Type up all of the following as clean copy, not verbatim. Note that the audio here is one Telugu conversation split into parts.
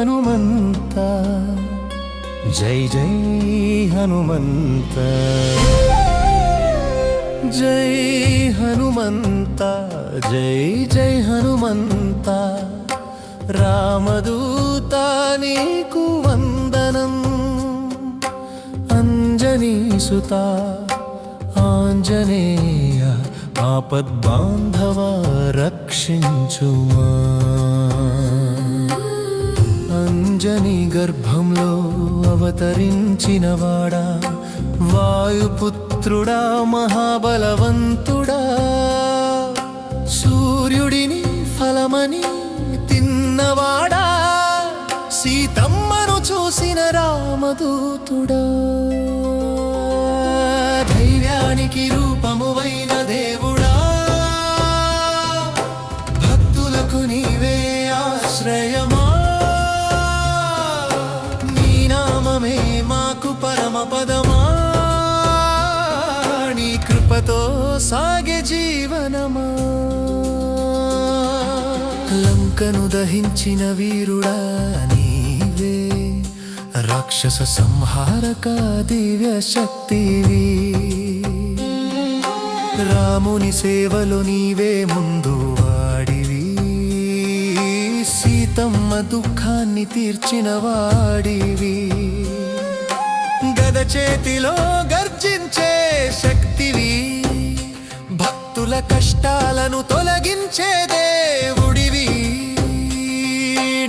హనుమంత జై జై హనుమంత జై హనుమంత జై జై హనుమంత రామదూత నీకు వందనం అంజనీసుత ఆంజనేయ ఆపద్బాంధవ రక్షించుమా అంజనీ గర్భంలో అవతరించినవాడా వాయుపుత్రుడా మహాబలవంతుడా సూర్యుడిని ఫలమని తిన్నవాడా సీతమ్మను చూసిన రామదూతుడా ధైర్యానికి రూపమువైన దేవుడా భక్తులకు నీవే ఆశ్రయమా నీ నామమే మాకు పరమపదమా నీ కృపతో సాగే జీవనమా లంకను దహించిన వీరుడా నీవే రాక్షస సంహారక దివ్య శక్తివి రాముని సేవలో నీవే ముందు వాడివి సీతమ్మ దుఃఖాన్ని తీర్చిన వాడివి గద చేతిలో గర్జించే శక్తివి భక్తుల కష్టాలను తొలగించే దేవుడివి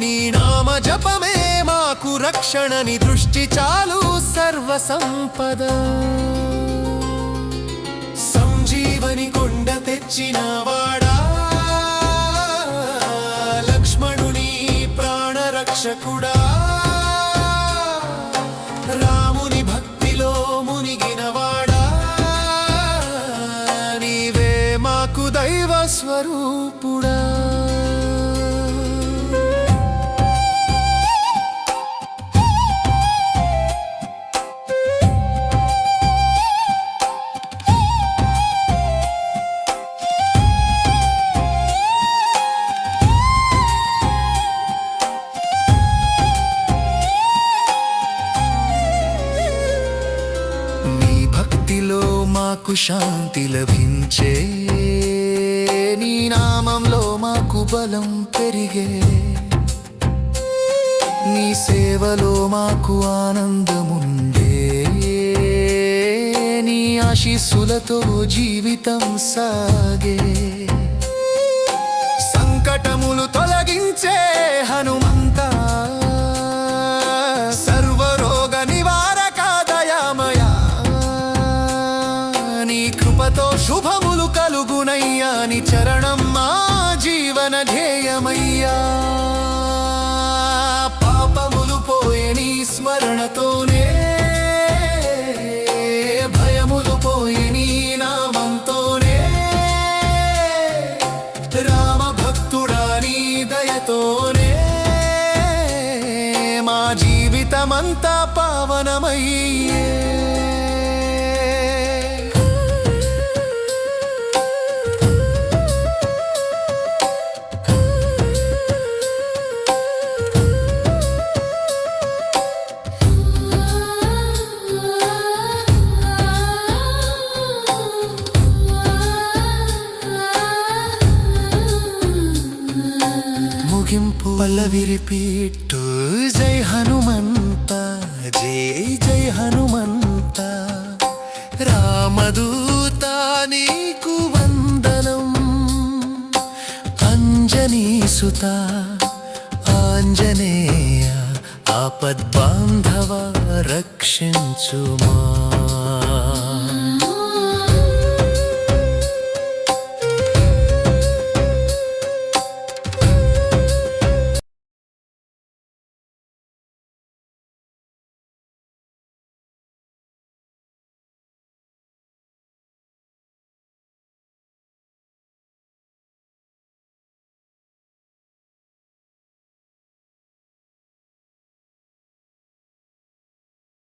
నీ నామ జపమే మాకు రక్షణని దృష్టి చాలు సర్వ సంపద సంజీవని కొండ తెచ్చిన వాడా లక్ష్మణుని ప్రాణరక్షకుడా రాముని భక్తిలో మునిగిన వాడా నీవే మాకు దైవ స్వరూపుడా మాకు శాంతి లభించే నీ నామంలో మాకు బలం పెరిగే నీ సేవలో మాకు ఆనందముండే నీ ఆశీస్సులతో జీవితం సాగే సంకటములు తొలగించే హనుమంత సర్వరోగ నివారక దయామయ నీ కృపతో శుభములు కలుగునయ్యా నీ చరణం మా జీవన ధ్యేయమయ్యా పాపములు పోయే నీ స్మరణతోనే భయములు పోయే నీ నామంతోనే రామ భక్తుడా నీ దయతోనే మా జీవితమంతా పావనమయ్యే పల్లవి రిపీట్ జై హనుమంత జై జై హనుమంత రామదూత నీకు వందనం అంజనీసుత ఆంజనేయ ఆపద్బాంధవ రక్షించుమా